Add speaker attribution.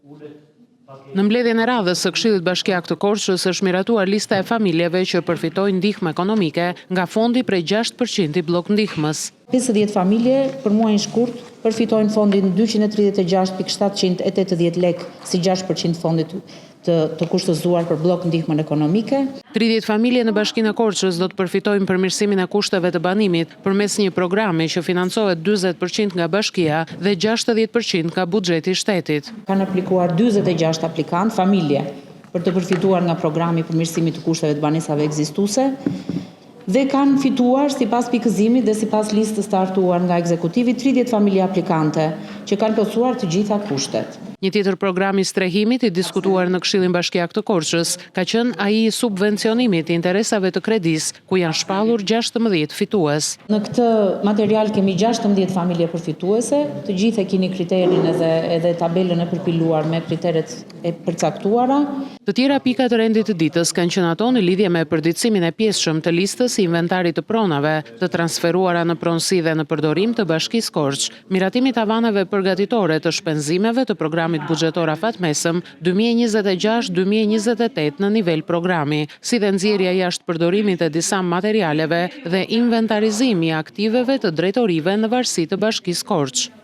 Speaker 1: Në mbledhjen e radhës së Këshillit Bashkiak të Korçës është miratuar lista e familjeve që përfitojnë ndihmë ekonomike nga fondi prej 6% i blok ndihmës.
Speaker 2: 50 familje për muajin shkurt përfitojnë fondin 236.780 lek si 6% fondit të kushtëzuar për blok ndihmën ekonomike.
Speaker 1: 30 familje në Bashkinë e Korçës do të përfitojnë përmirësimin e kushteve të banimit përmes një programi që financohet 40% nga bashkia dhe 60% nga buxheti i shtetit.
Speaker 2: Kanë aplikuar 46 aplikantë familje për të përfituar nga programi i përmirësimit të kushteve të banesave ekzistuese dhe kanë fituar sipas pikëzimit dhe sipas listës të hartuar nga ekzekutivi 30 familje aplikante që kanë plotësuar të gjitha kushtet.
Speaker 1: Një tjetër program i strehimit i diskutuar në Këshillin Bashkiak të Korçës ka qenë ai i subvencionimit të interesave të kredis, ku janë shpallur 16 fitues.
Speaker 2: Në këtë material kemi 16 familje përfituese, të gjithë e keni kriterin edhe tabelën e përpiluar me kriteret e përcaktuara.
Speaker 1: Të tjera pika të rendit të ditës kanë qenë ato në lidhje me përditësimin e pjesëshëm të listës i inventarit të pronave, të transferuara në pronësi dhe në përdorim të Bashkisë Korçë, miratimi tavaneve përgatitore të shpenzimeve të programit buxhetor afatmesëm 2026-2028 në nivel programi, si dhe nxjerrja jashtë përdorimit të disa materialeve dhe inventarizimi i aktiveve të drejtorive në varësi të Bashkisë Korçë.